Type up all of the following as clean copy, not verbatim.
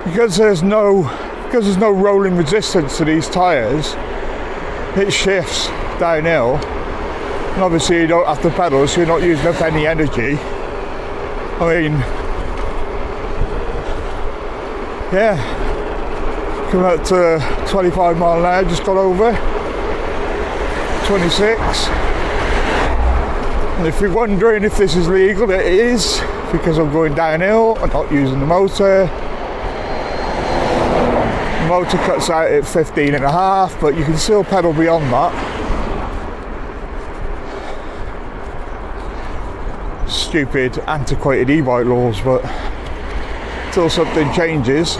because there's no rolling resistance to these tyres, it shifts downhill, and obviously you don't have to pedal, so you're not using up any energy. I mean, yeah, come out to 25 mile an hour, just got over 26. And if you're wondering if this is legal, it is, because I'm going downhill and not using the motor. The motor cuts out at 15.5, but you can still pedal beyond that. Stupid, antiquated e-bike laws, but until something changes.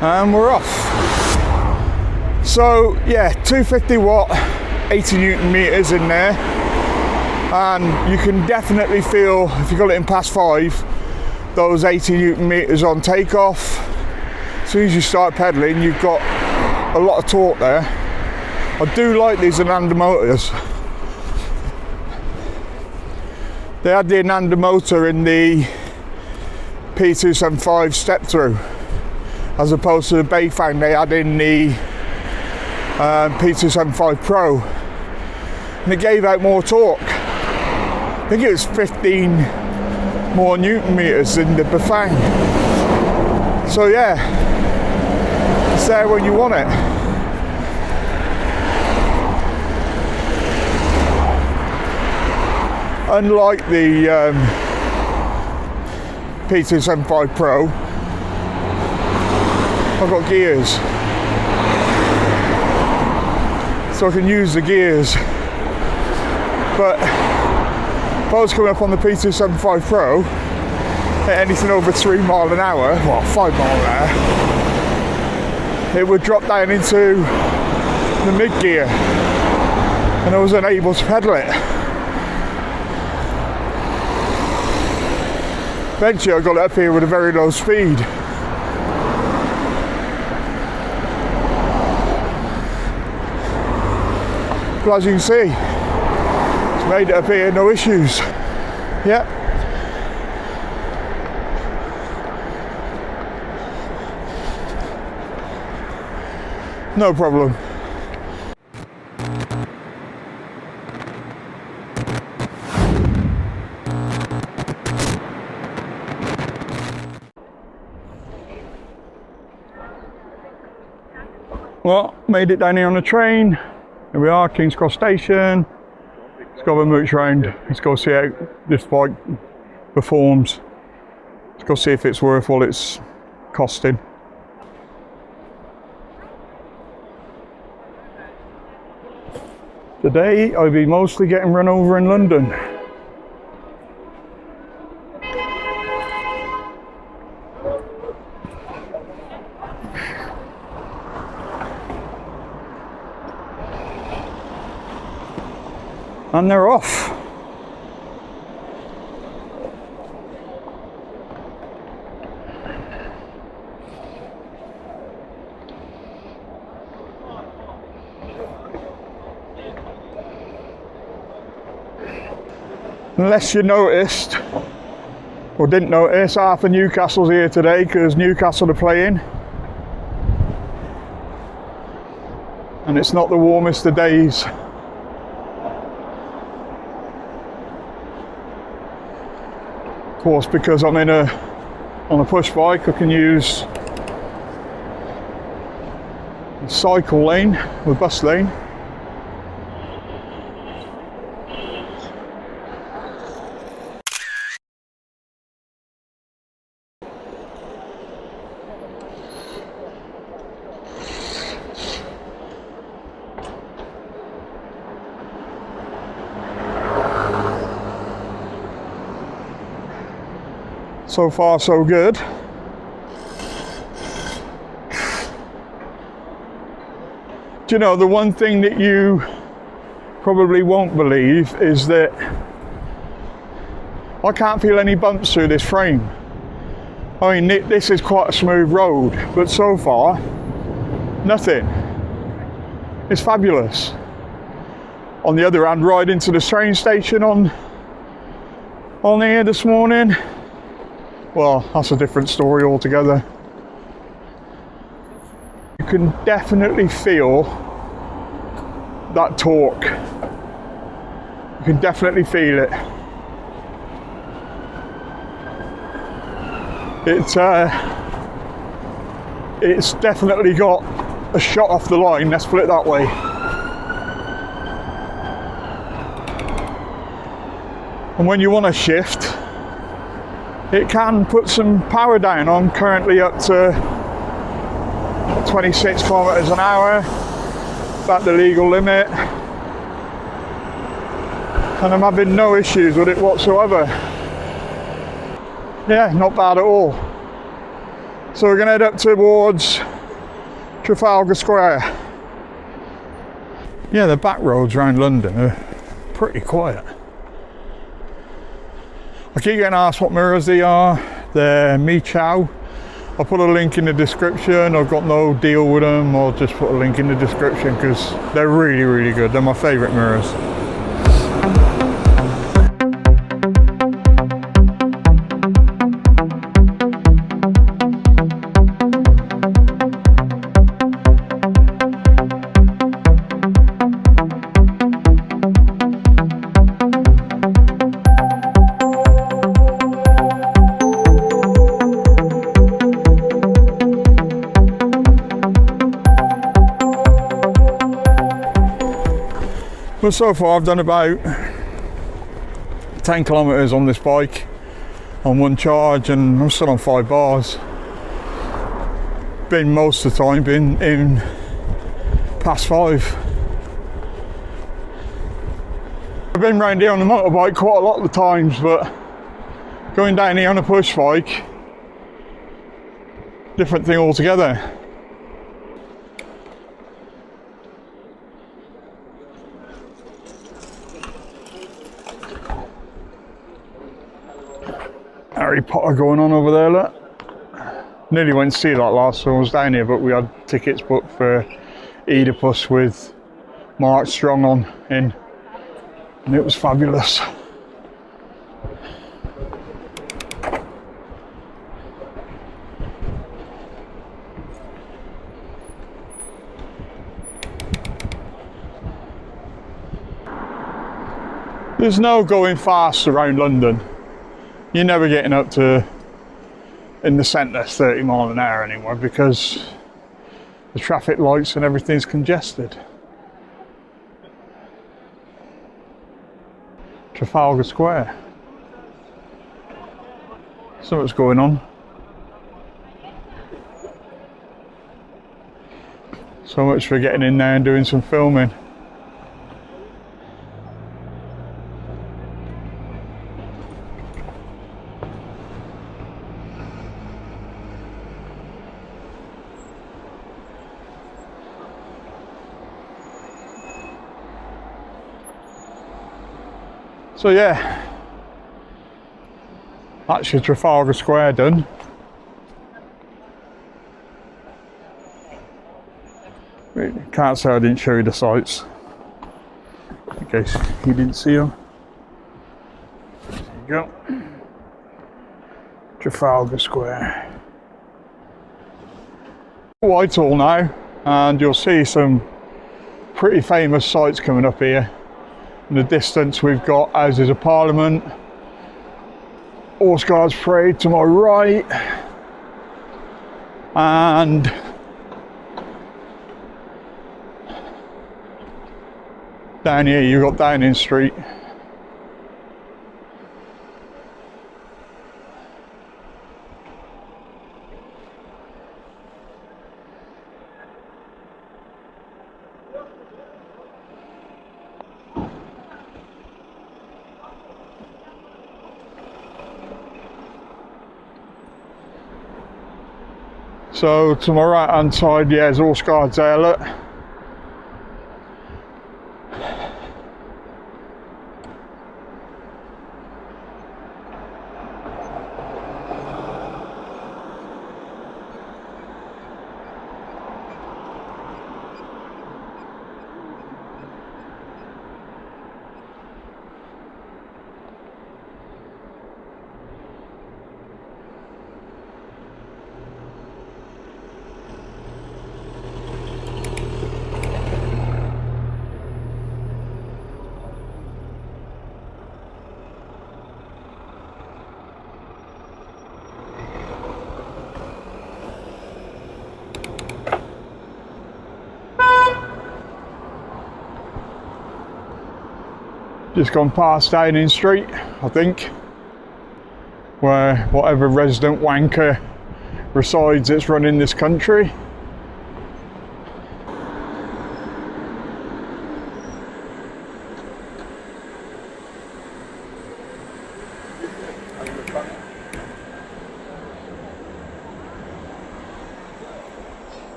And we're off. So yeah, 250 watt, 80 newton meters in there, and you can definitely feel, if you got it in past 5, those 80 newton meters on takeoff. As soon as you start pedaling, you've got a lot of torque there. I do like these Ananda motors. They had the Ananda motor in the P275 step through, as opposed to the Bayfang they had in the P275 Pro, and it gave out more torque. I think it was 15 more newton meters than the Bayfang. So yeah, it's there when you want it. Unlike the P275 Pro, I've got gears, so I can use the gears. But if I was coming up on the P275 Pro at anything over 3 mile an hour, well 5 mile an hour, it would drop down into the mid gear and I was unable to pedal it. Eventually I got it up here with a very low speed. But as you can see, it's made it up here, no issues. Yep. No problem. Well, made it down here on the train. Here we are, King's Cross Station. Let's go have a mooch round. Let's go see how this bike performs. Let's go see if it's worth what it's costing. Today I'll be mostly getting run over in London. And they're off. Unless you noticed, or didn't notice, half of Newcastle's here today because Newcastle are playing. And it's not the warmest of days. Of course, because I'm on a push bike, I can use the cycle lane or bus lane. So far, so good. Do you know, the one thing that you probably won't believe is that I can't feel any bumps through this frame. I mean, this is quite a smooth road, but so far, nothing. It's fabulous. On the other hand, riding to the train station on here this morning, well, that's a different story altogether. You can definitely feel that torque. You can definitely feel it. It's definitely got a shot off the line, let's put it that way. And when you want to shift, it can put some power down. I'm currently up to 26 kilometers an hour, about the legal limit, and I'm having no issues with it whatsoever. Yeah, not bad at all. So we're going to head up towards Trafalgar Square. Yeah, the back roads around London are pretty quiet. I keep getting asked what mirrors they are. They're Mi Chow. I'll put a link in the description. I've got no deal with them. I'll just put a link in the description because they're really, really good. They're my favourite mirrors. But so far I've done about 10 kilometers on this bike on one charge, and I'm still on 5 bars. Been most of the time been in past 5. I've been round here on the motorbike quite a lot of the times, but going down here on a push bike, different thing altogether. Harry Potter going on over there, look. Nearly went to see that last time I was down here, but we had tickets booked for Oedipus with Mark Strong on in, and it was fabulous. There's no going fast around London. You're never getting up to, in the centre, 30 mile an hour anymore because the traffic lights and everything's congested. Trafalgar Square. Something's going on. So much for getting in there and doing some filming. So yeah, that's your Trafalgar Square done. Can't say I didn't show you the sights, in case you didn't see them. There you go. Trafalgar Square. Whitehall now, and you'll see some pretty famous sights coming up here. In the distance we've got Houses of Parliament, Horse Guards Parade to my right, and down here you've got Downing Street. So to my right hand side, yeah, there's Horse Guards there, look. Just gone past Downing Street, I think, where whatever resident wanker resides that's running this country.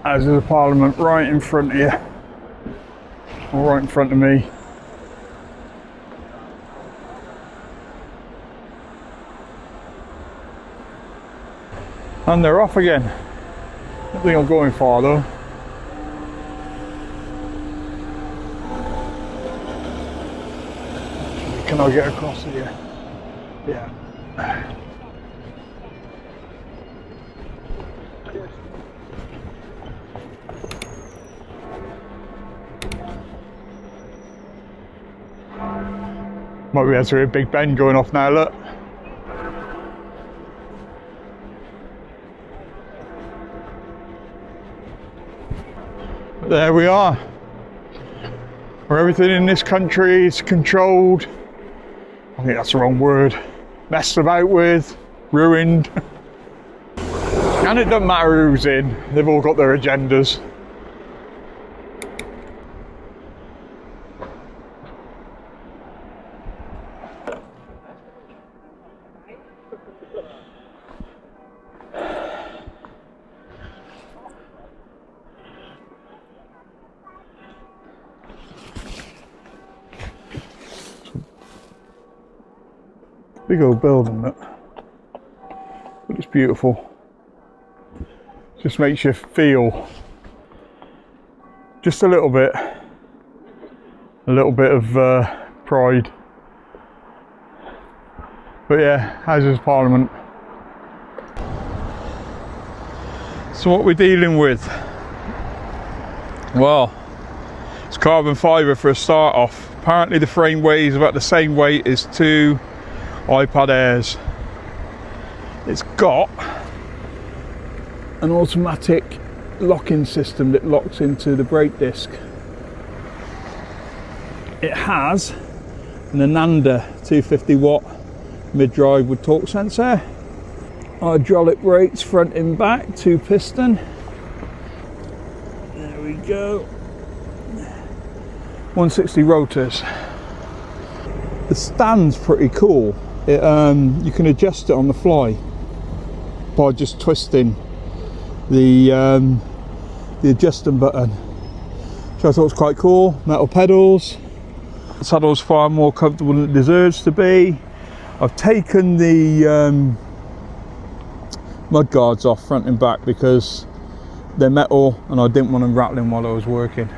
As is the Parliament right in front of you, or right in front of me. And they're off again. I don't think I'm going far though. Can I get across here? Yeah. Might be able to hear Big Ben going off now, look. But there we are. Where everything in this country is controlled. I think that's the wrong word. Messed about with, ruined. And it doesn't matter who's in, they've all got their agendas. Big old building, that, but it's beautiful. Just makes you feel just a little bit of pride. But yeah, Houses of Parliament. So what we're dealing with? Well, it's carbon fibre for a start off. Apparently the frame weighs about the same weight as two iPad Airs. It's got an automatic locking system that locks into the brake disc. It has an Ananda 250 watt mid-drive with torque sensor, hydraulic brakes front and back, 2 piston. There we go. 160 rotors. The stand's pretty cool. You can adjust it on the fly by just twisting the adjusting button, which I thought was quite cool. Metal pedals. The saddle's far more comfortable than it deserves to be. I've taken the mud guards off front and back because they're metal and I didn't want them rattling while I was working.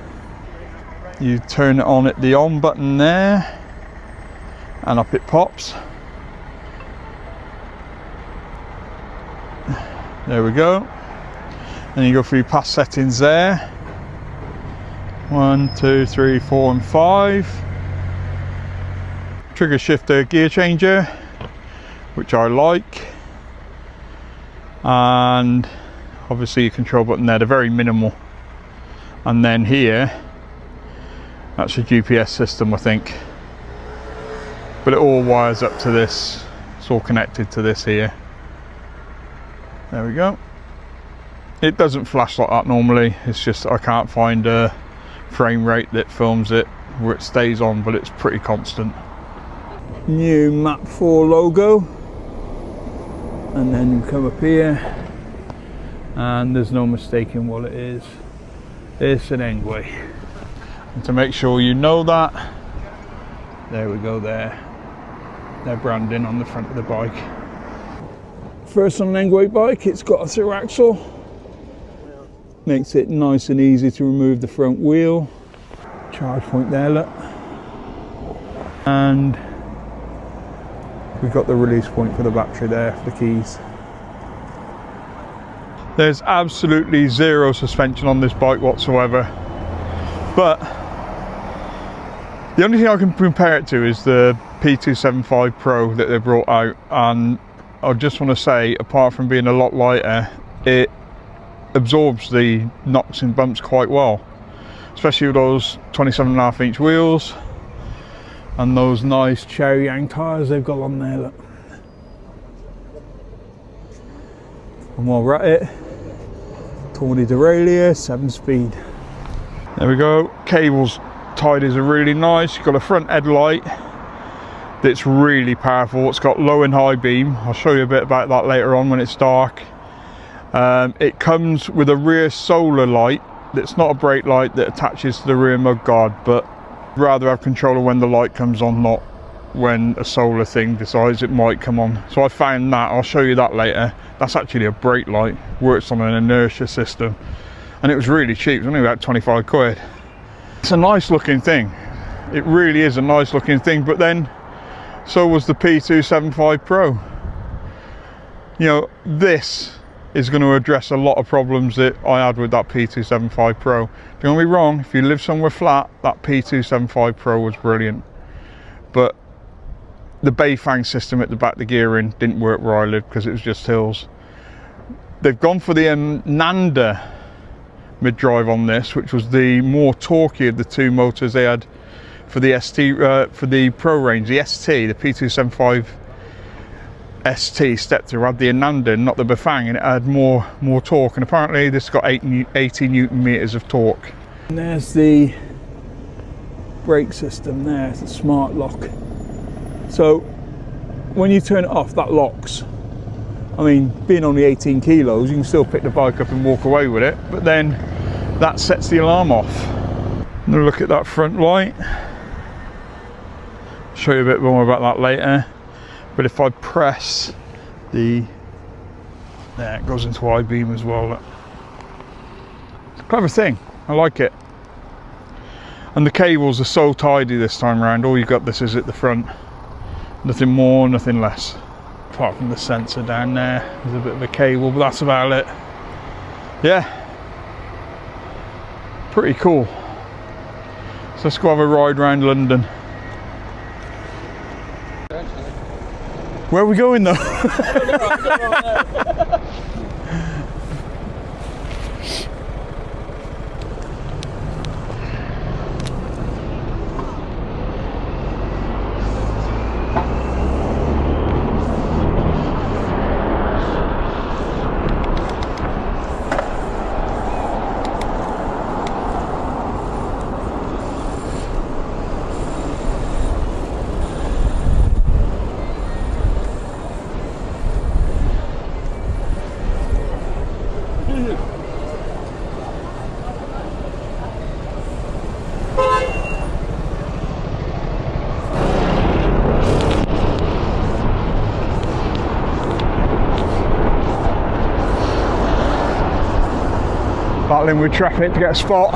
You turn it on at the on button there and up it pops. There we go. And you go through your past settings there. 1, 2, 3, 4 and 5. Trigger shifter gear changer, which I like. And obviously your control button there, they're very minimal. And then here, that's a GPS system, I think. But it all wires up to this. It's all connected to this here. There we go. It doesn't flash like that normally. It's just I can't find a frame rate that films it where it stays on, but it's pretty constant. New Map 4 logo. And then you come up here and there's no mistaking what it is. It's an ENGWE. And to make sure you know that, there we go there. Their branding on the front of the bike. First on an ENGWE bike, it's got a through axle. Makes it nice and easy to remove the front wheel. Charge point there, look. And we've got the release point for the battery there, for the keys. There's absolutely zero suspension on this bike whatsoever. But the only thing I can compare it to is the P275 Pro that they brought out, and I just want to say, apart from being a lot lighter, it absorbs the knocks and bumps quite well, especially with those 27.5 inch wheels. And those nice cherry yang tyres they've got on there, look. And while we're at it, 20 derailleur, 7-speed. There we go, cables tied is really nice. You've got a front headlight that's really powerful. It's got low and high beam. I'll show you a bit about that later on when it's dark. It comes with a rear solar light that's not a brake light that attaches to the rear mudguard, but rather have control of when the light comes on, not when a solar thing decides it might come on. So I found that, I'll show you that later. That's actually a brake light, works on an inertia system, and it was really cheap. It was only about 25 quid. It's a nice looking thing. It really is a nice looking thing, but then so was the P275 Pro. You know, this is going to address a lot of problems that I had with that P275 Pro. Don't get me wrong, if you live somewhere flat, that P275 Pro was brilliant. But the Bayfang system at the back of the gearing didn't work where I lived because it was just hills. They've gone for the Nanda mid-drive on this, which was the more torquey of the two motors they had for the ST, for the Pro range. The ST, the P275 ST stepper had the Nanda, not the Bafang, and it had more torque. And apparently this got 80 Newton meters of torque. And there's the brake system there. It's a smart lock. So when you turn it off, that locks. I mean, being only 18 kilos, you can still pick the bike up and walk away with it, but then that sets the alarm off. I'm gonna look at that front light. Show you a bit more about that later. But if I press the, there, it goes into I-beam as well. Look. It's a clever thing, I like it. And the cables are so tidy this time around. All you got this is at the front. Nothing more, nothing less. Apart from the sensor down there, there's a bit of a cable, but that's about it. Yeah, pretty cool. So let's go have a ride around London. Where are we going though? Battling with traffic to get a spot.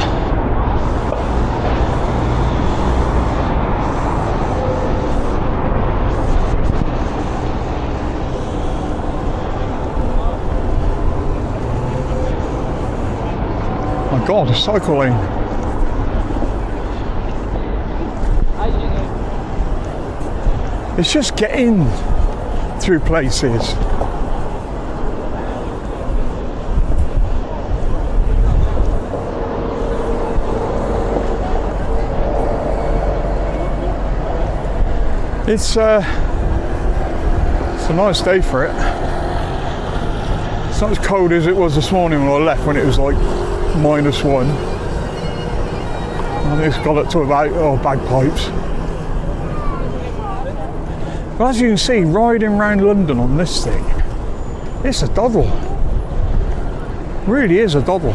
Oh my God, a cycle lane. It's just getting through places. It's a nice day for it. It's not as cold as it was this morning when I left, when it was like -1. And it's got up to about, oh, bagpipes. But as you can see, riding around London on this thing, it's a doddle. It really is a doddle.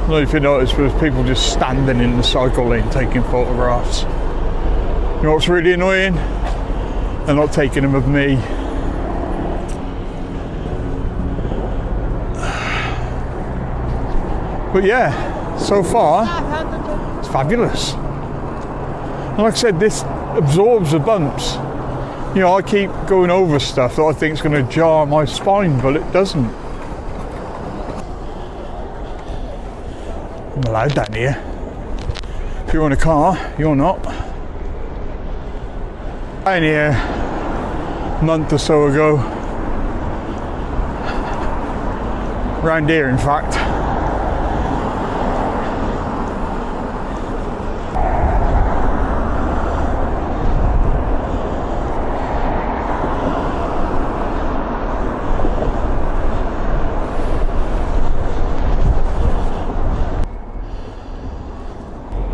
I don't know if you noticed, but there's people just standing in the cycle lane taking photographs. You know what's really annoying? They're not taking them of me. But yeah, so far, it's fabulous. And like I said, this absorbs the bumps. You know, I keep going over stuff that I think is going to jar my spine, but it doesn't. I'm allowed down here. If you're in a car, you're not. In here a month or so ago, round here in fact.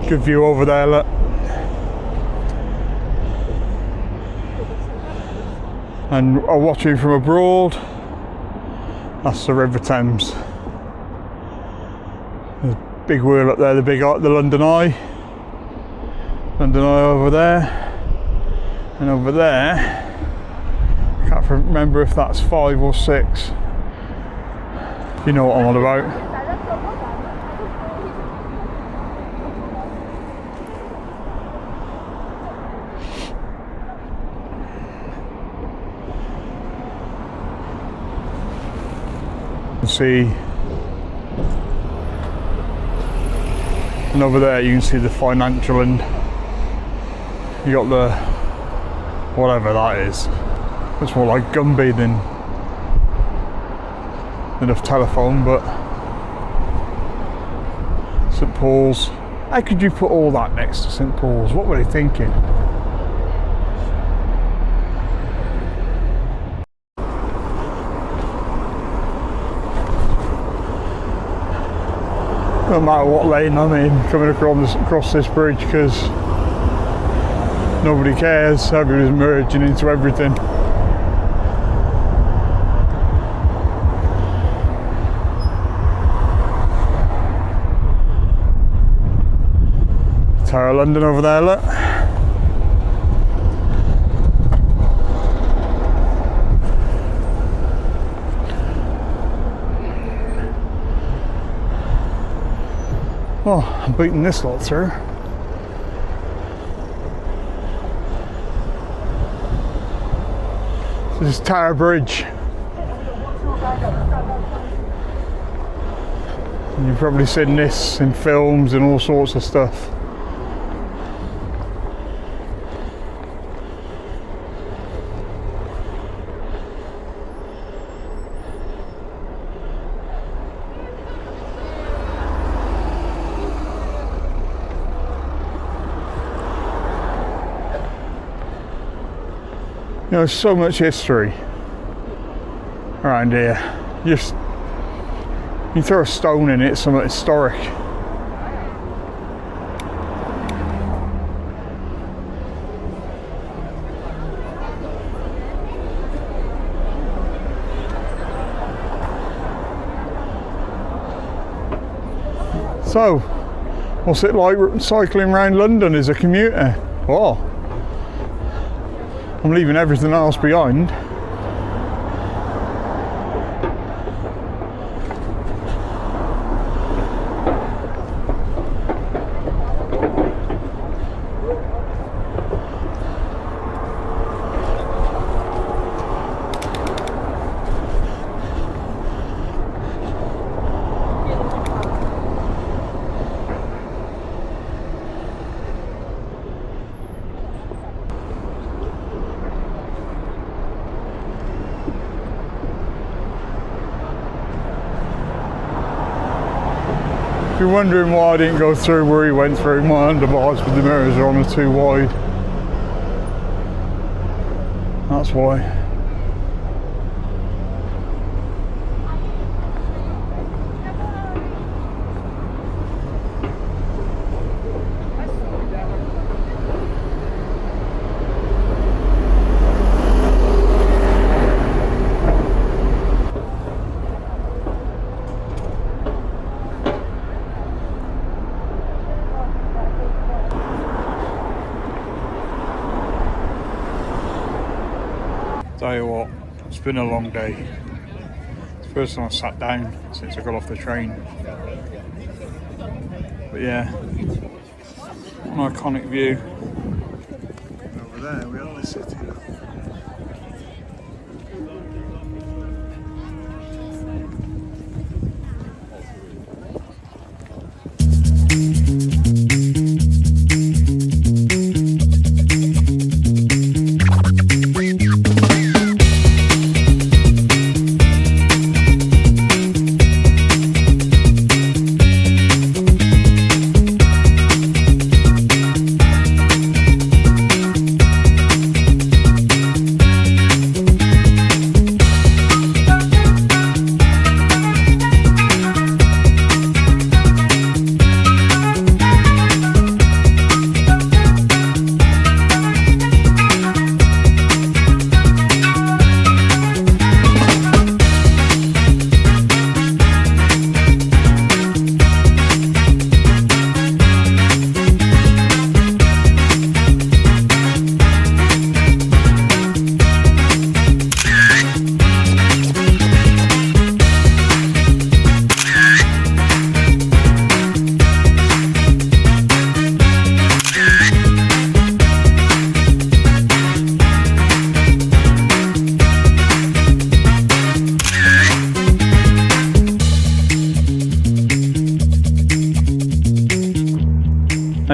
Good view over there, look. And I'm watching from abroad. That's the River Thames. There's a big wheel up there, the London Eye. London Eye over there. And over there, I can't remember if that's 5 or 6. You know what I'm on about. See, and over there you can see the financial end. You got the whatever that is. It's more like Gumby than a telephone, but St Paul's. How could you put all that next to St Paul's? What were they thinking? No matter what lane I'm in, coming across this bridge, because nobody cares. Everybody's merging into everything. Tower of London over there, look. Oh, I'm beating this lot through. This is Tower Bridge. And you've probably seen this in films and all sorts of stuff. You know, there's so much history around here. You throw a stone in it, it's something historic. So, what's it like cycling around London as a commuter? Oh. I'm leaving everything else behind. If you're wondering why I didn't go through where he went through, my underbars with the mirrors are on the too wide. That's why. Tell you what, it's been a long day. It's the first time I sat down since I got off the train. But yeah, an iconic view. Over there we are the city.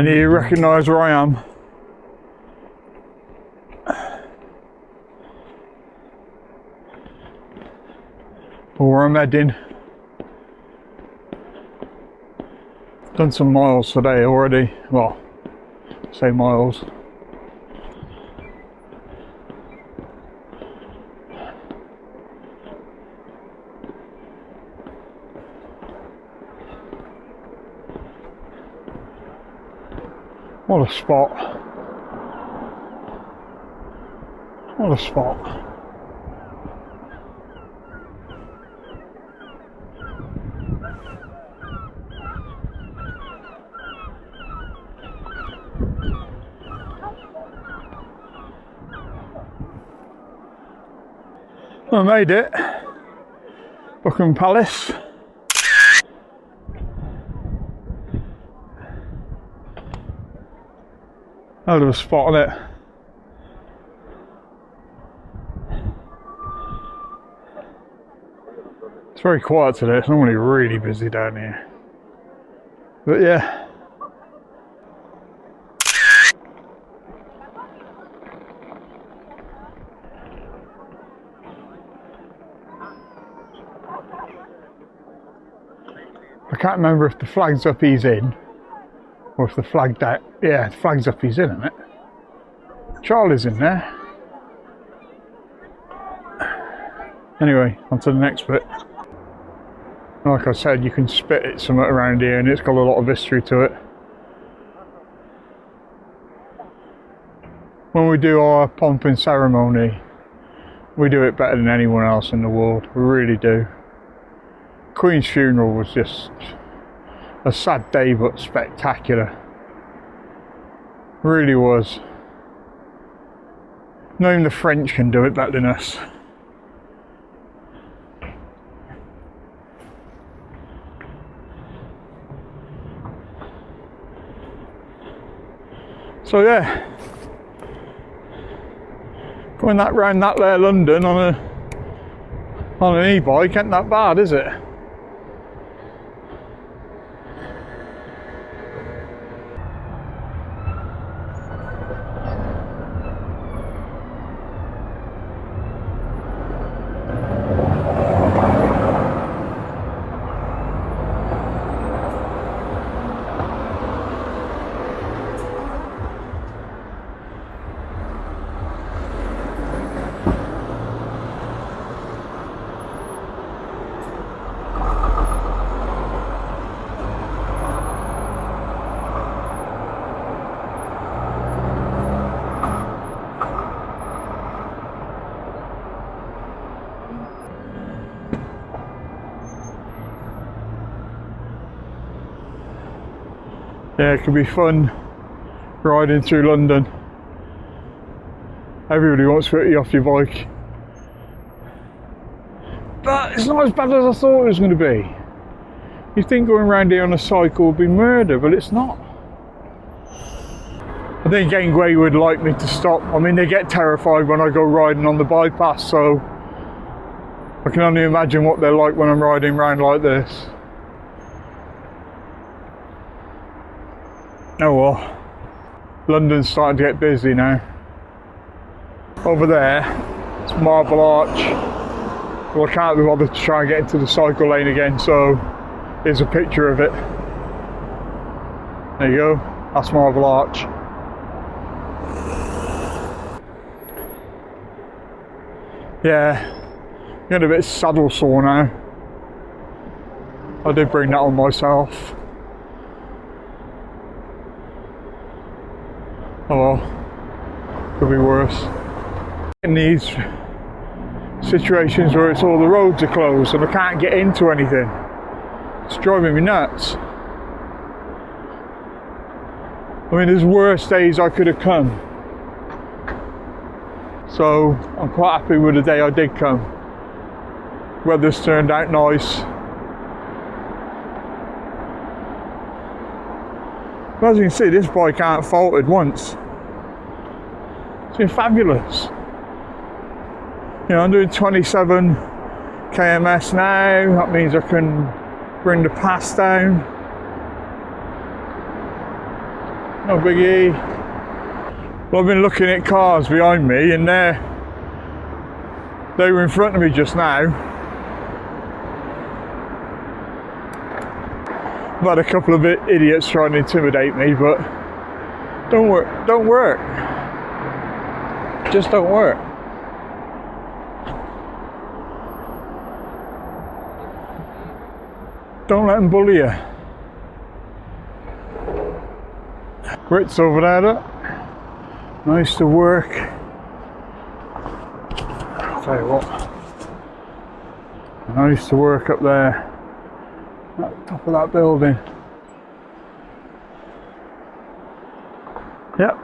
And you recognise where I am. Or where I'm heading. Done some miles today already. Well, say miles. What a spot. What a spot. I made it. Buckingham Palace. Hell of a spot on it. It's very quiet today. It's normally really busy down here. But yeah. I can't remember if the flag's up he's in, or if the flag down. Yeah, the flag's up he's in, isn't it? Charlie's in there. Anyway, on to the next bit. Like I said, you can spit it somewhat around here and it's got a lot of history to it. When we do our pomp and ceremony, we do it better than anyone else in the world. We really do. Queen's funeral was just a sad day but spectacular. Really was. Not even the French can do it better than us. So yeah, going that round that there London on an e-bike ain't that bad, is it? Yeah, it could be fun riding through London. Everybody wants to get you off your bike. But it's not as bad as I thought it was going to be. You think going around here on a cycle would be murder, but it's not. I think ENGWE would like me to stop. I mean, they get terrified when I go riding on the bypass, so I can only imagine what they're like when I'm riding around like this. Oh well, London's starting to get busy now. Over there, it's Marble Arch. Well, I can't be bothered to try and get into the cycle lane again, so here's a picture of it. There you go, that's Marble Arch. Yeah, I'm getting a bit saddle sore now. I did bring that on myself. Oh well, could be worse. In these situations where it's all the roads are closed and I can't get into anything, it's driving me nuts. I mean, there's worse days I could have come. So I'm quite happy with the day I did come. Weather's turned out nice. As you can see, this bike ain't faulted once. It's been fabulous. You know, I'm doing 27 kms now. That means I can bring the pass down. No biggie. Well, I've been looking at cars behind me and they were in front of me just now. I've had a couple of idiots trying to intimidate me, but don't work. Just don't work. Don't let them bully you. Grits over there, look. Nice to work. I'll tell you what. Nice to work up there. At the top of that building. Yep.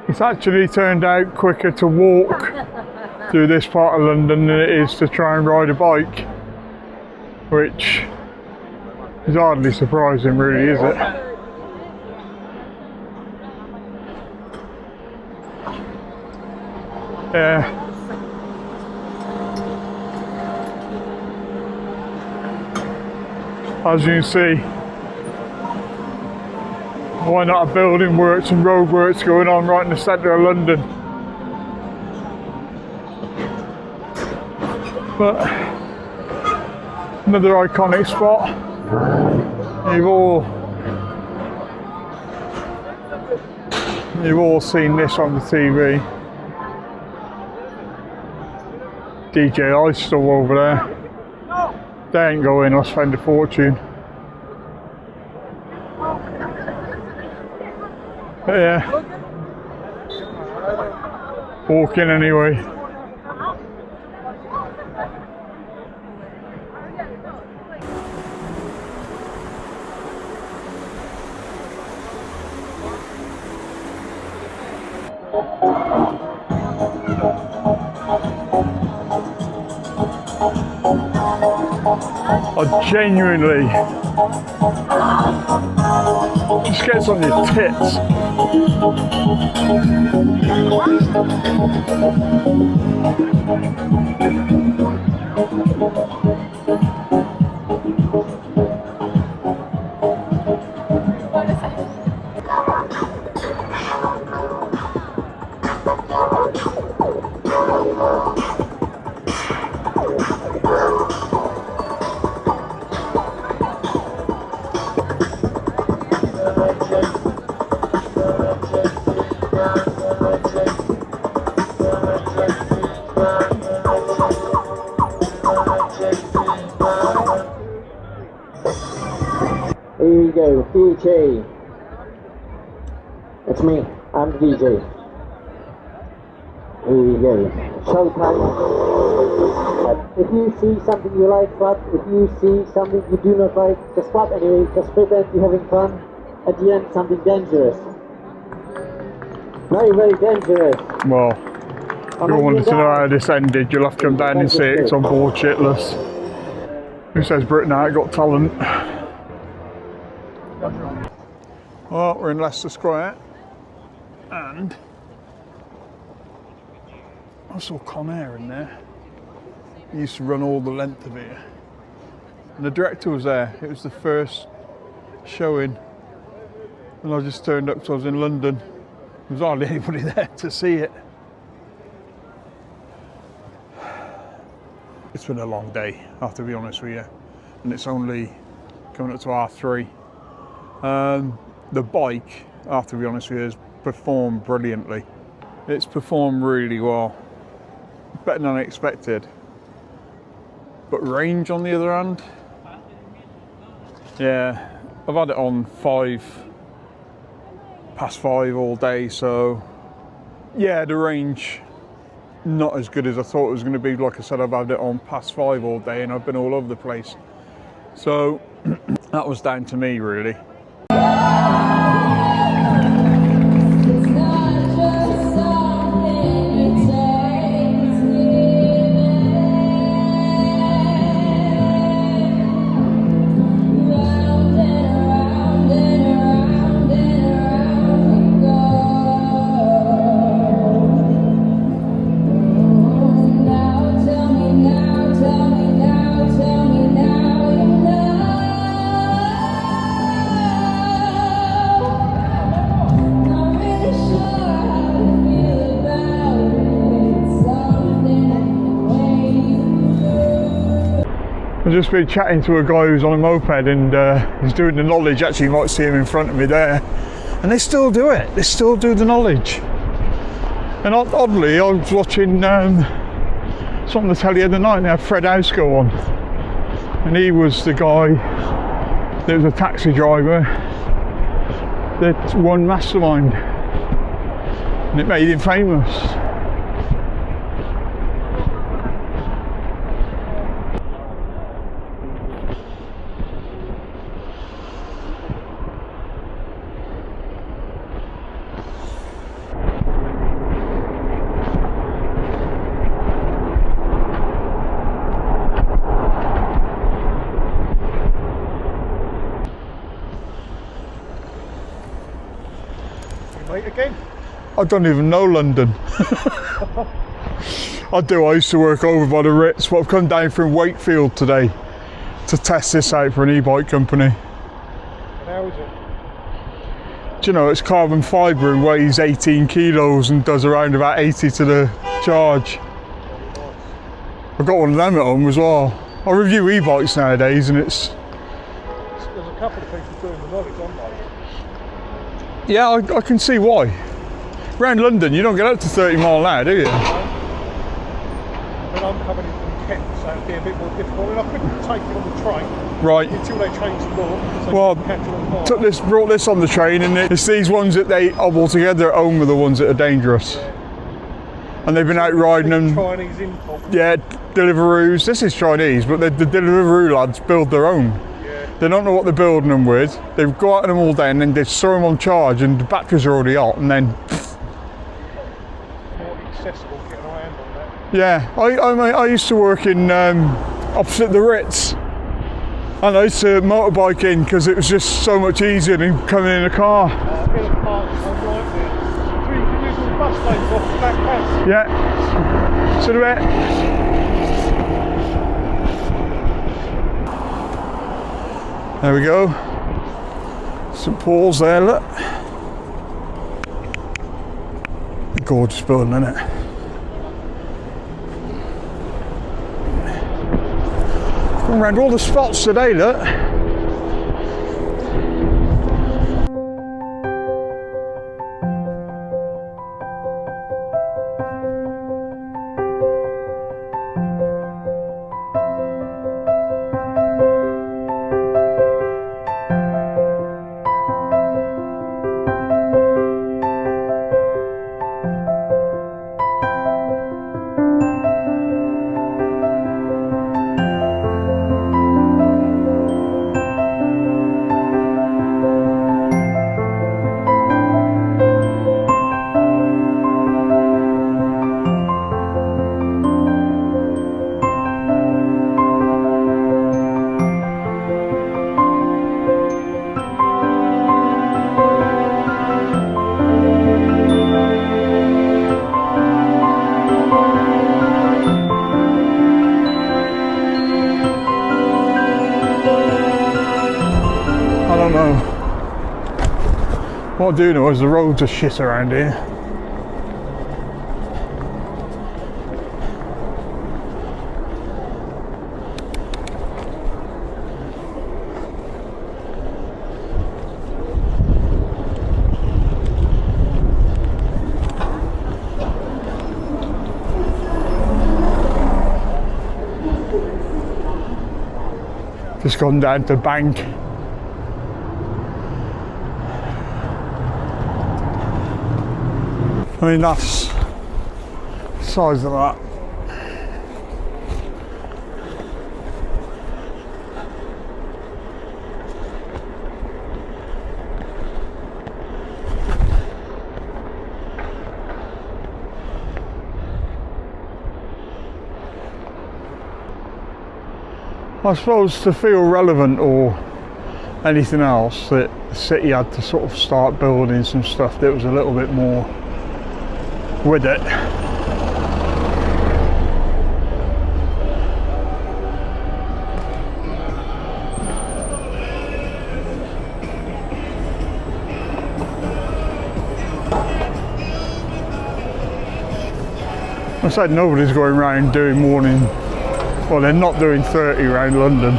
It's actually turned out quicker to walk through this part of London than it is to try and ride a bike, which is hardly surprising, really, is it? Yeah. As you can see, why not a building works and road works going on right in the centre of London? But another iconic spot. You've all seen this on the TV. DJ Ice still over there. They ain't going, I'll spend a fortune. But yeah, walking anyway. I genuinely just gets on your tits. Here you go, DJ. It's me, I'm the DJ. Here you go, showtime. If you see something you like, clap. If you see something you do not like, just clap anyway. Just pretend you're having fun. At the end, something dangerous. Very, very dangerous. Well, if you wanted to know how this ended, you'll have to come down and see it. It's on board shitless. Who says Britain ain't got talent? Well, we're in Leicester Square, and I saw Commuter in there. He used to run all the length of here, and the director was there. It was the first showing, and I just turned up because I was in London. There was hardly anybody there to see it. It's been a long day, I have to be honest with you, and it's only coming up to R3. The bike, I have to be honest with you, has performed brilliantly. It's performed really well, better than I expected. But range on the other hand, yeah, I've had it on past 5 all day, so yeah, the range not as good as I thought it was going to be. Like I said, I've had it on past 5 all day and I've been all over the place. So that was down to me, really. I've just been chatting to a guy who's on a moped and he's doing the knowledge. Actually, you might see him in front of me there. And they still do it. They still do the knowledge. And oddly, I was watching something on the telly the other night and they had Fred House go on. And he was the guy that was a taxi driver that won Mastermind. And it made him famous. Again? I don't even know London. I do, I used to work over by the Ritz, but I've come down from Wakefield today to test this out for an e-bike company. And how is it? Do you know, it's carbon fibre and weighs 18 kilos and does around about 80 to the charge. I've got one of them at home as well. I review e-bikes nowadays and it's... There's a couple of people doing the knowledge, aren't there? Yeah, I can see why. Around London, you don't get up to 30 mile an hour, do you? When I'm coming in from Kent, so it'd be a bit more difficult. And I couldn't take it on the train. Right. Until they changed the law. Well, brought this on the train, and it's these ones that they hobble together at home are the ones that are dangerous. Yeah. And they've been out riding them. Chinese import. Yeah, Deliveroos. This is Chinese, but the Deliveroo lads build their own. They don't know what they're building them with. They've got them all down and they throw them on charge and the batteries are already hot and then... More accessible, getting a hand on that. Yeah, I used to work in opposite the Ritz. And I used to motorbike in because it was just so much easier than coming in a car. In a park, I'm right there. So you can use all the bus lanes off the back house. Yeah. So do it. There we go. St Paul's there, look. Gorgeous building, isn't it? Going around all the spots today, look. What I do know is the roads are shit around here. Just gone down to Bank. I mean, that's the size of that. I suppose to feel relevant or anything else, that the city had to sort of start building some stuff that was a little bit more with it. I said nobody's going around doing morning Well, they're not doing 30 around London.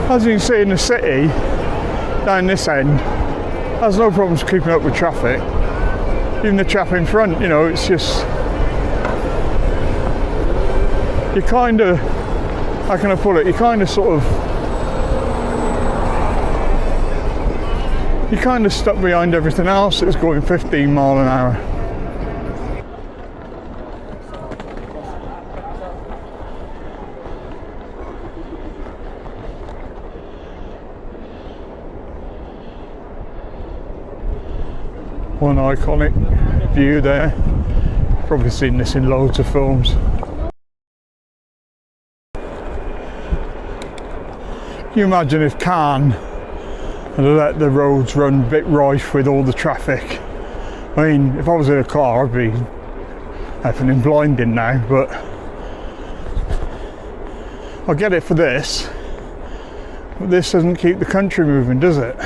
As you can see in the city, down this end, there's no problems keeping up with traffic. Even the chap in front, you know, it's just, you kind of, how can I put it, you kind of stuck behind everything else that's going 15 mile an hour. One iconic view there. Probably seen this in loads of films. Can you imagine if Cannes had let the roads run a bit rife with all the traffic? I mean, if I was in a car, I'd be effing blinding now, but I'll get it for this. But this doesn't keep the country moving, does it?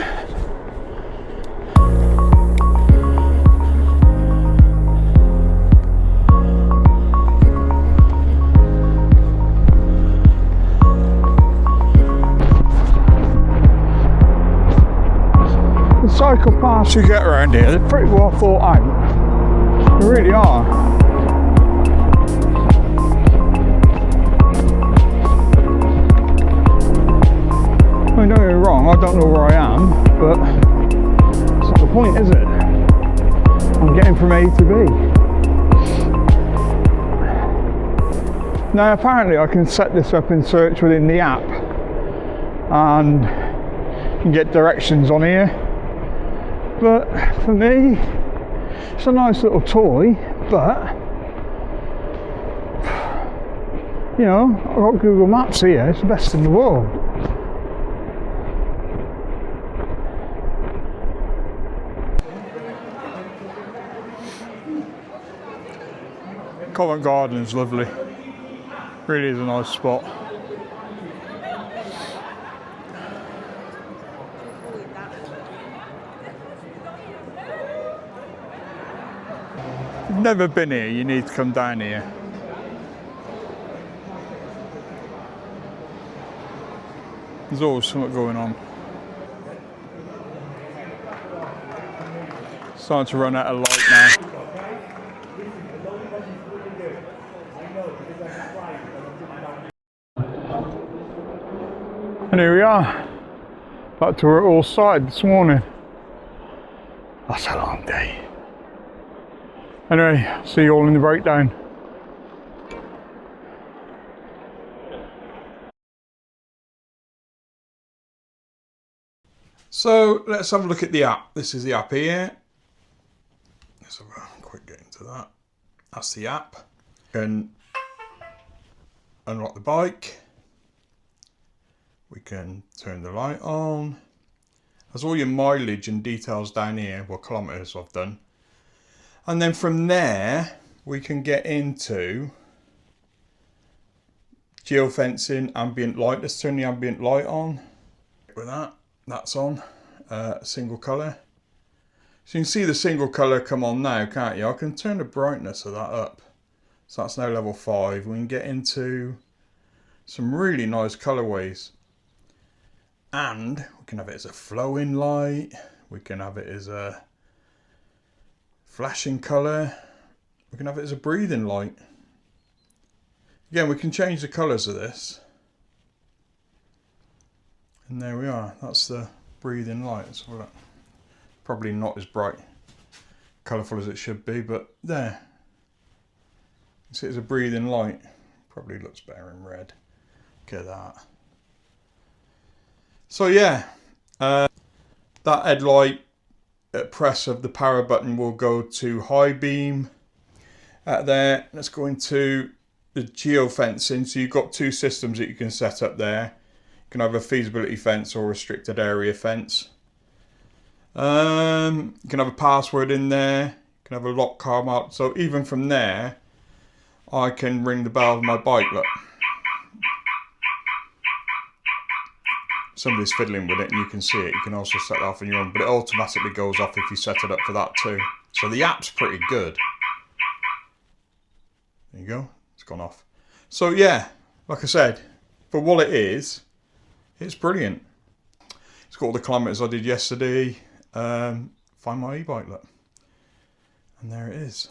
Cycle paths you get around here, they're pretty well thought out. They really are. I mean, don't get me wrong, I don't know where I am, but that's not the point, is it? I'm getting from A to B. Now apparently I can set this up in search within the app and you can get directions on here. But for me, it's a nice little toy, but you know, I've got Google Maps here, it's the best in the world. Covent Garden is lovely, really is a nice spot. If you've never been here, you need to come down here. There's always something going on. Starting to run out of light now. And here we are, back to where it all started this morning. That's a long day. Anyway, see you all in the breakdown. So let's have a look at the app. This is the app here. Let's have a quick get into that. That's the app. You can unlock the bike. We can turn the light on. There's all your mileage and details down here, what kilometres I've done. And then from there, we can get into geofencing, ambient light. Let's turn the ambient light on. With that, that's on, single colour. So you can see the single colour come on now, can't you? I can turn the brightness of that up. So that's now level 5. We can get into some really nice colourways. And we can have it as a flowing light. We can have it as a flashing colour. We can have it as a breathing light. Again, we can change the colours of this. And there we are. That's the breathing light. So probably not as bright, colourful as it should be, but there. You see it's a breathing light. Probably looks better in red. Look at that. So yeah, that headlight press of the power button will go to high beam. There, let's go into the geofencing. So you've got two systems that you can set up there. You can have a feasibility fence or restricted area fence. You can have a password in there. You can have a lock car mark. So even from there, I can ring the bell of my bike. Look. somebody's fiddling with it and you can see it, you can also set it off on your own, but it automatically goes off if you set it up for that too. So the app's pretty good. There you go, it's gone off. So yeah, like I said, for what it is, it's brilliant. It's got all the kilometres I did yesterday. Find my e-bike, look. And there it is.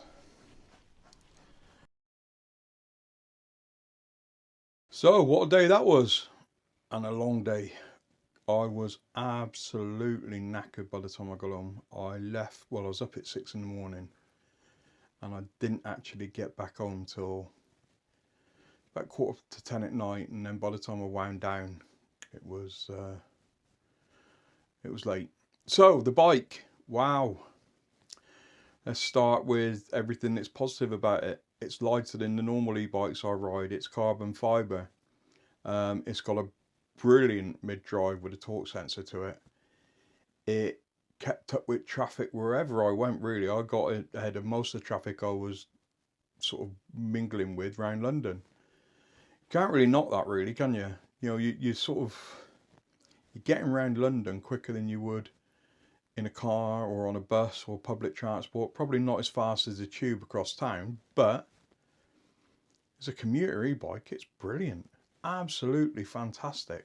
So what a day that was, and a long day. I was absolutely knackered by the time I got home. I left, well, I was up at 6 in the morning, and I didn't actually get back home till about 10:15 at night, and then by the time I wound down, it was late. So the bike, wow. Let's start with everything that's positive about it. It's lighter than the normal e-bikes I ride. It's carbon fibre. It's got a brilliant mid-drive with a torque sensor to it. It kept up with traffic wherever I went, really. I got ahead of most of the traffic I was sort of mingling with around London. Can't really knock that, really, can you? You know, you're getting around London quicker than you would in a car or on a bus or public transport. Probably not as fast as the tube across town, but as a commuter e-bike, it's brilliant. Absolutely fantastic.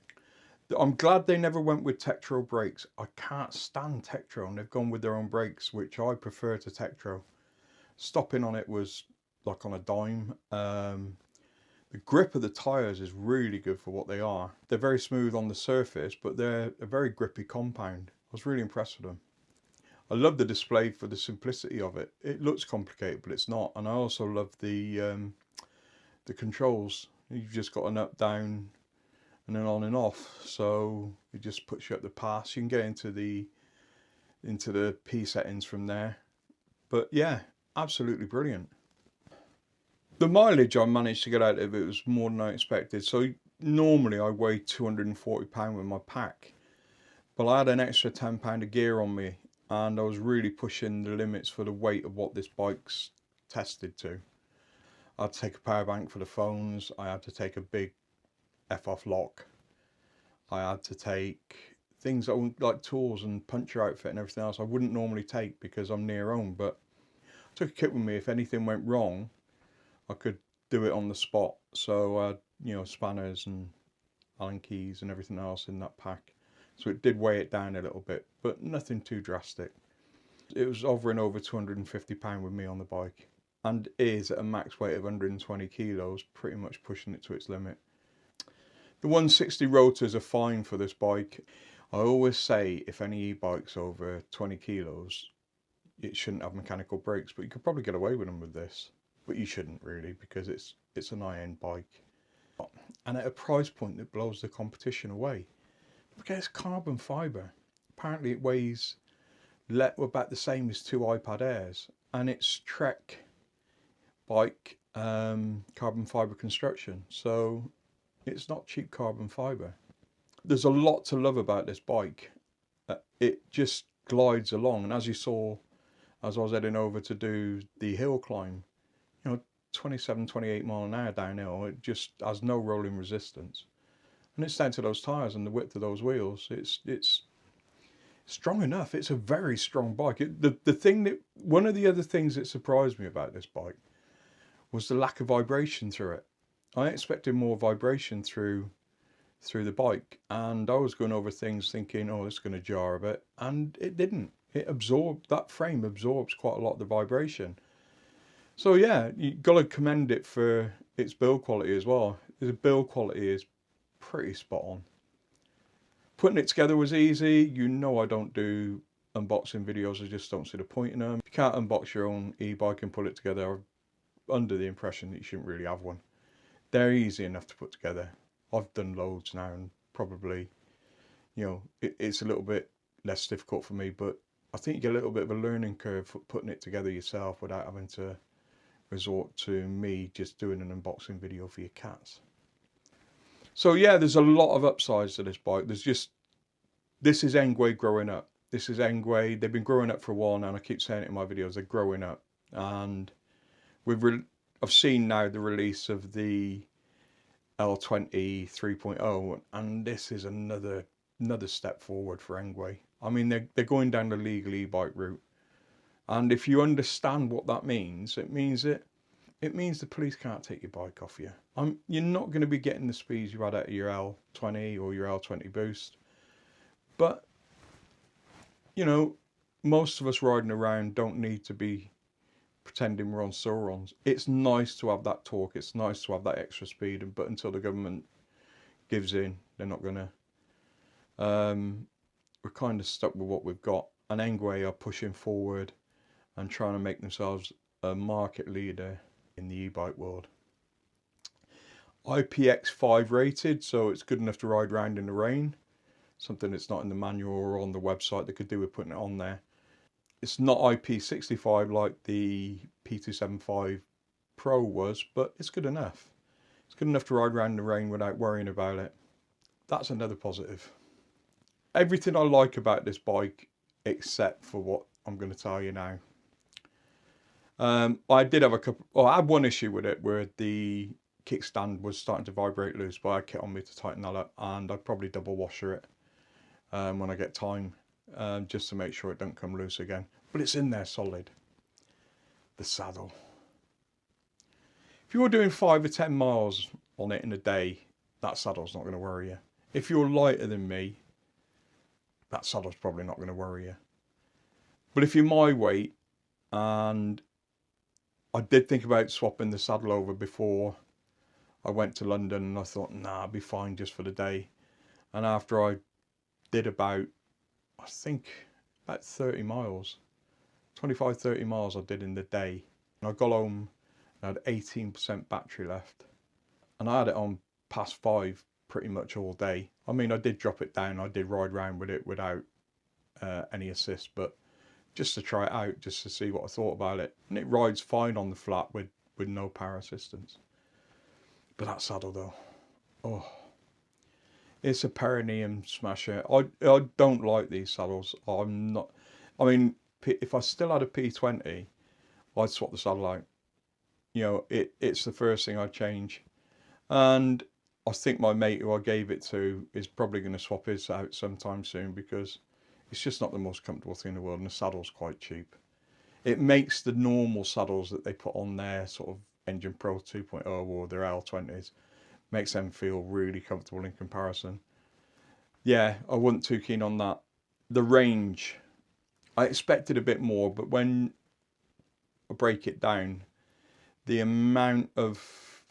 I'm glad they never went with Tektro brakes. I can't stand Tektro, and they've gone with their own brakes, which I prefer to Tektro. Stopping on it was like on a dime. The grip of the tyres is really good for what they are. They're very smooth on the surface, but they're a very grippy compound. I was really impressed with them. I love the display for the simplicity of it. It looks complicated, but it's not. And I also love the controls. You've just got an up, down, and an on and off. So it just puts you up the pass. You can get into the P settings from there. But yeah, absolutely brilliant. The mileage I managed to get out of it was more than I expected. So normally I weigh 240 pounds with my pack, but I had an extra 10 pound of gear on me, and I was really pushing the limits for the weight of what this bike's tested to. I had to take a power bank for the phones. I had to take a big F-off lock. I had to take things like tools and puncture outfit and everything else I wouldn't normally take because I'm near home, but I took a kit with me. If anything went wrong, I could do it on the spot. So I had, you know, spanners and Allen keys and everything else in that pack. So it did weigh it down a little bit, but nothing too drastic. It was hovering over 250 pounds with me on the bike, and is at a max weight of 120 kilos, pretty much pushing it to its limit. The 160 rotors are fine for this bike. I always say if any e-bike's over 20 kilos, it shouldn't have mechanical brakes, but you could probably get away with them with this. But you shouldn't really, because it's an high-end bike. And at a price point that blows the competition away. Because it's carbon fibre. Apparently it weighs about the same as 2 iPad Airs. And it's Trek bike carbon fibre construction. So it's not cheap carbon fibre. There's a lot to love about this bike. It just glides along. And as you saw, as I was heading over to do the hill climb, you know, 27, 28 mile an hour downhill, it just has no rolling resistance. And it's down to those tyres and the width of those wheels. It's strong enough. It's a very strong bike. One of the other things that surprised me about this bike was the lack of vibration through it. I expected more vibration through the bike, and I was going over things thinking, oh, it's going to jar a bit, and it didn't. That frame absorbs quite a lot of the vibration. So yeah, you've got to commend it for its build quality as well. The build quality is pretty spot on. Putting it together was easy. You know I don't do unboxing videos, I just don't see the point in them. You can't unbox your own e-bike and put it together. I'm under the impression that you shouldn't really have one. They're easy enough to put together. I've done loads now, and probably, you know, it's a little bit less difficult for me, but I think you get a little bit of a learning curve for putting it together yourself without having to resort to me just doing an unboxing video for your cats. So yeah, there's a lot of upsides to this bike. This is ENGWE growing up. This is ENGWE. They've been growing up for a while now, and I keep saying it in my videos, they're growing up. And I've seen now the release of the L20 3.0, and this is another another step forward for ENGWE. I mean, they're going down the legal e-bike route. And if you understand what that means, it means the police can't take your bike off you. You're not going to be getting the speeds you had out of your L20 or your L20 Boost. But, you know, most of us riding around don't need to be pretending we're on Saurons. It's nice to have that torque. It's nice to have that extra speed. But until the government gives in, they're not going to. We're kind of stuck with what we've got. And ENGWE are pushing forward and trying to make themselves a market leader in the e-bike world. IPX5 rated, so it's good enough to ride around in the rain. Something that's not in the manual or on the website. They could do with putting it on there. It's not IP65 like the P275 Pro was, but it's good enough. It's good enough to ride around in the rain without worrying about it. That's another positive. Everything I like about this bike, except for what I'm going to tell you now. I did have I had one issue with it where the kickstand was starting to vibrate loose, but I had kit on me to tighten that up, and I'd probably double washer it when I get time, just to make sure it don't come loose again. But it's in there solid. The saddle. If you're doing 5 or 10 miles on it in a day, that saddle's not going to worry you. If you're lighter than me, that saddle's probably not going to worry you. But if you're my weight, and I did think about swapping the saddle over before I went to London, and I thought, nah, I'll be fine just for the day. And after I did about, I think, about 30 miles, 25, 30 miles I did in the day. And I got home and I had 18% battery left. And I had it on past 5 pretty much all day. I mean, I did drop it down. I did ride around with it without any assist, but just to try it out, just to see what I thought about it. And it rides fine on the flat with no power assistance. But that saddle though, oh, it's a perineum smasher. I don't like these saddles. I'm not, I mean, if I still had a P20, I'd swap the saddle out. You know, it's the first thing I'd change. And I think my mate who I gave it to is probably going to swap his out sometime soon, because it's just not the most comfortable thing in the world, and the saddle's quite cheap. It makes the normal saddles that they put on their sort of N1 Pro 2.0 or their L20s, makes them feel really comfortable in comparison. Yeah, I wasn't too keen on that. The range, I expected a bit more, but when I break it down, the amount of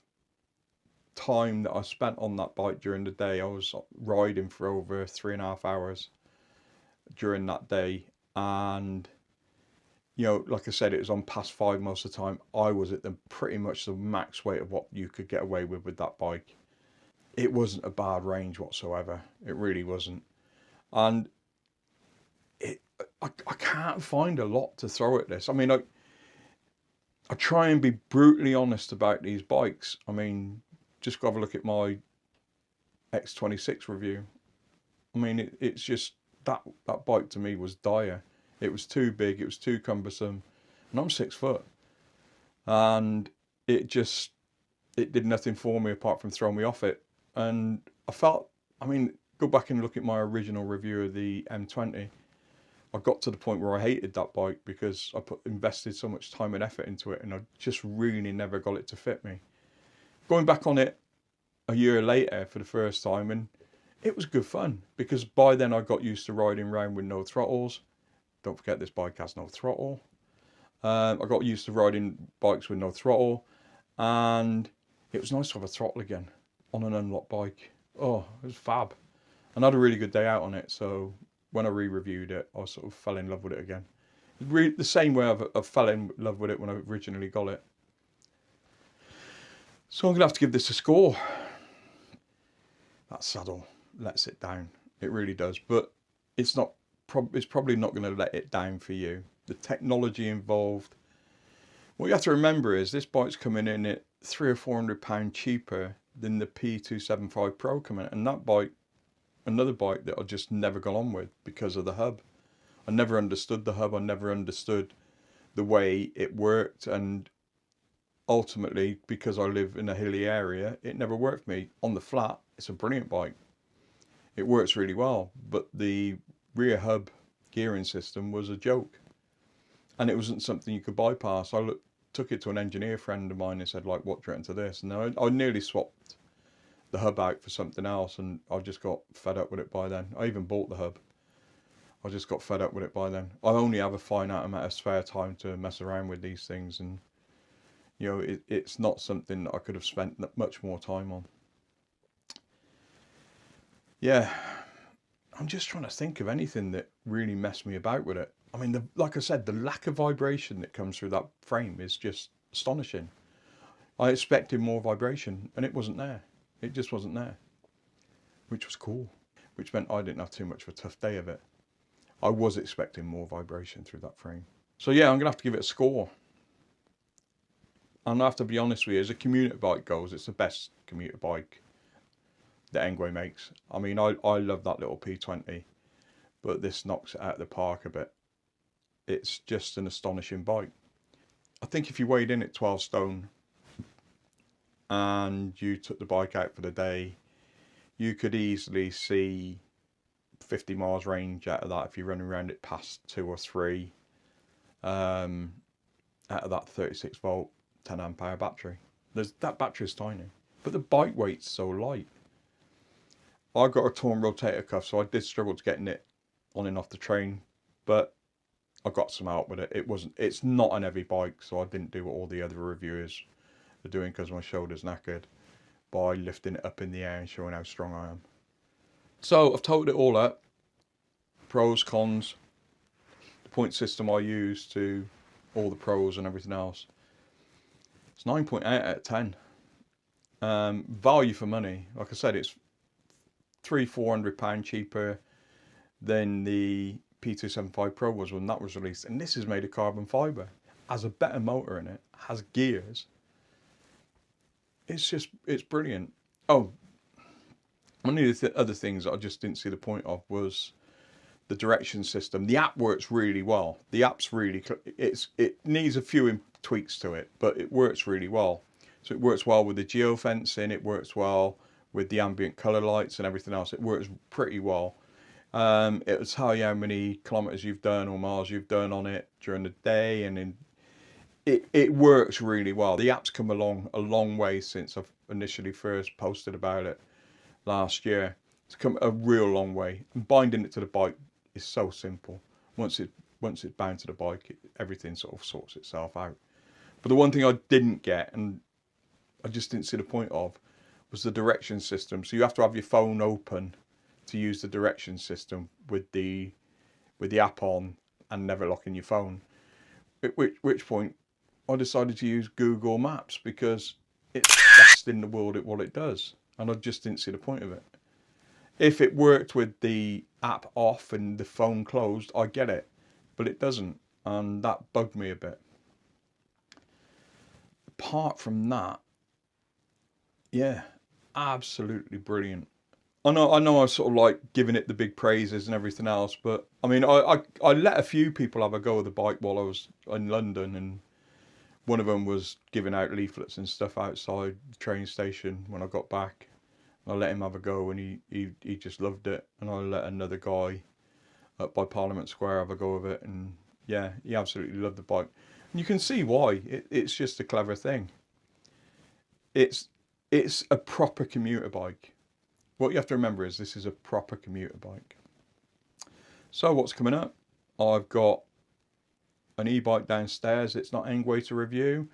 time that I spent on that bike during the day, I was riding for over 3.5 hours during that day, and you know, like I said, it was on past 5 most of the time. I was at pretty much the max weight of what you could get away with that bike. It wasn't a bad range whatsoever. It really wasn't. And I can't find a lot to throw at this. I mean, I try and be brutally honest about these bikes. I mean, just go have a look at my X26 review. I mean, it's just, that bike to me was dire. It was too big, it was too cumbersome, and I'm 6 foot. And it did nothing for me apart from throwing me off it. And I felt, I mean, go back and look at my original review of the M20. I got to the point where I hated that bike because I invested so much time and effort into it, and I just really never got it to fit me. Going back on it a year later for the first time, and it was good fun, because by then I got used to riding around with no throttles. Don't forget, this bike has no throttle. I got used to riding bikes with no throttle, and it was nice to have a throttle again on an unlocked bike. Oh, it was fab. And I had a really good day out on it, so when I re-reviewed it, I sort of fell in love with it again. The same way I fell in love with it when I originally got it. So I'm going to have to give this a score. That saddle lets it down. It really does. But it's probably not going to let it down for you. The technology involved. What you have to remember is this bike's coming in at £300 or £400 cheaper than the P275 Pro coming in. And that bike, another bike that I just never got on with because of the hub. I never understood the hub. I never understood the way it worked. And ultimately, because I live in a hilly area, it never worked for me. On the flat, it's a brilliant bike. It works really well, but the rear hub gearing system was a joke, and it wasn't something you could bypass. Took it to an engineer friend of mine and said, like, what do you reckon to this? And I nearly swapped the hub out for something else, and I just got fed up with it by then. I even bought the hub. I just got fed up with it by then. I only have a finite amount of spare time to mess around with these things, and you know, it's not something that I could have spent much more time on. Yeah, I'm just trying to think of anything that really messed me about with it. I mean, like I said, the lack of vibration that comes through that frame is just astonishing. I expected more vibration, and it wasn't there. It just wasn't there, which was cool, which meant I didn't have too much of a tough day of it. I was expecting more vibration through that frame. So yeah, I'm gonna have to give it a score. And I have to be honest with you, as a commuter bike goes, it's the best commuter bike that ENGWE makes. I mean, I love that little P20, but this knocks it out of the park a bit. It's just an astonishing bike. I think if you weighed in at 12 stone and you took the bike out for the day, you could easily see 50 miles range out of that if you're running around it past 2 or 3 out of that 36 volt 10 amp hour battery. That battery is tiny, but the bike weight's so light. I got a torn rotator cuff, so I did struggle to getting it on and off the train, but I got some out with it. It's not an heavy bike, so I didn't do what all the other reviewers are doing because my shoulder's knackered, by lifting it up in the air and showing how strong I am. So I've totaled it all up. Pros, cons, the point system I use to all the pros and everything else. It's 9.8 out of 10. Value for money. Like I said, it's £300-400 cheaper than the P275 Pro was when that was released. And this is made of carbon fibre. Has a better motor in it. Has gears. It's brilliant. Oh, one of the other things that I just didn't see the point of was the direction system. The app works really well. The app's really, it needs a few tweaks to it, but it works really well. So it works well with the geofencing, it works well with the ambient colour lights and everything else. It works pretty well. It'll tell you how many kilometres you've done or miles you've done on it during the day, and it works really well. The app's come along a long way since I've initially first posted about it last year. It's come a real long way. And binding it to the bike is so simple. Once it's bound to the bike, everything sort of sorts itself out. But the one thing I didn't get, and I just didn't see the point of, was the direction system. So you have to have your phone open to use the direction system with the app on and never locking your phone. At which point I decided to use Google Maps because it's best in the world at what it does, and I just didn't see the point of it. If it worked with the app off and the phone closed, I get it, but it doesn't, and that bugged me a bit. Apart from that, yeah, absolutely brilliant. I know I was sort of like giving it the big praises and everything else, but I mean, I let a few people have a go of the bike while I was in London, and one of them was giving out leaflets and stuff outside the train station when I got back. I let him have a go, and he just loved it. And I let another guy up by Parliament Square have a go of it, and yeah, he absolutely loved the bike. And you can see why. It's just a clever thing. It's a proper commuter bike. What you have to remember is this is a proper commuter bike. So what's coming up? I've got an e-bike downstairs. It's not ENGWE to review.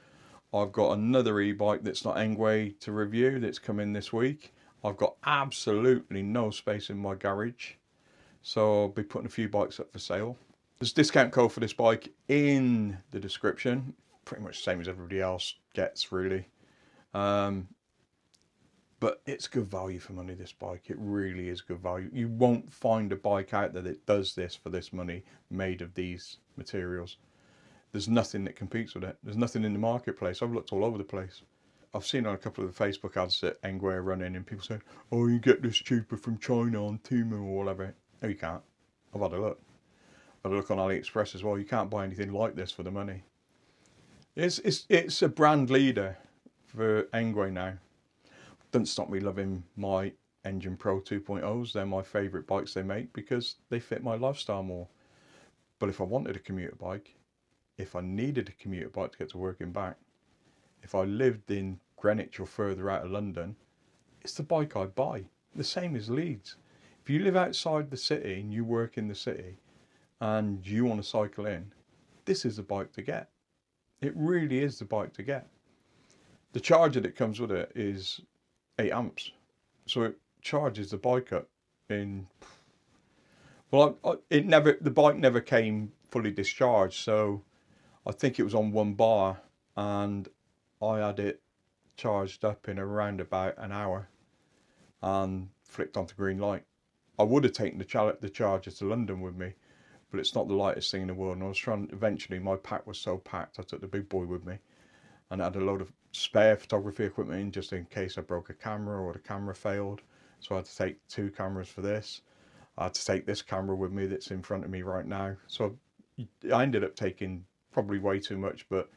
I've got another e-bike that's not ENGWE to review that's coming this week. I've got absolutely no space in my garage, so I'll be putting a few bikes up for sale. There's a discount code for this bike in the description, pretty much the same as everybody else gets, really. But it's good value for money, this bike. It really is good value. You won't find a bike out there that does this for this money, made of these materials. There's nothing that competes with it. There's nothing in the marketplace. I've looked all over the place. I've seen on a couple of the Facebook ads that ENGWE are running, and people say, oh, you get this cheaper from China on Temu or whatever. No, you can't. I've had a look. I've had a look on AliExpress as well. You can't buy anything like this for the money. It's a brand leader for ENGWE now. Doesn't stop me loving my ENGWE N1 Pro 2.0s. They're my favourite bikes they make because they fit my lifestyle more. But if I wanted a commuter bike, if I needed a commuter bike to get to work and back, if I lived in Greenwich or further out of London, it's the bike I'd buy. The same as Leeds. If you live outside the city and you work in the city and you want to cycle in, this is the bike to get. It really is the bike to get. The charger that comes with it is 8 amps. So it charges the bike up in, well, the bike never came fully discharged. So I think it was on 1 bar and I had it charged up in around about an hour and flicked onto green light. I would have taken the charger to London with me, but it's not the lightest thing in the world. And I was trying, eventually my pack was so packed, I took the big boy with me and I had a load of spare photography equipment in just in case I broke a camera or the camera failed. So I had to take 2 cameras for this. I had to take this camera with me that's in front of me right now. So I ended up taking probably way too much, but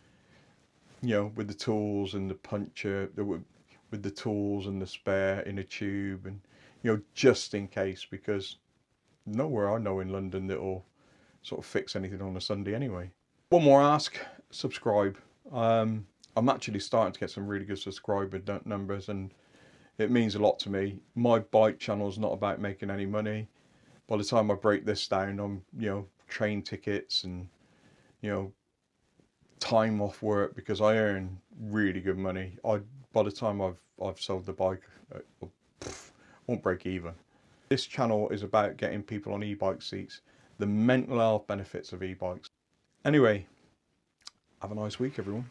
you know, with the tools and the puncher, with the tools and the spare in a tube, and you know, just in case, because nowhere I know in London that'll sort of fix anything on a Sunday anyway. One more ask, subscribe. I'm actually starting to get some really good subscriber numbers and it means a lot to me. My bike channel is not about making any money. By the time I break this down, I'm, you know, train tickets and, you know, time off work, because I earn really good money. By the time I've sold the bike, won't break even. This channel is about getting people on e-bike seats, the mental health benefits of e-bikes. Anyway, have a nice week, everyone.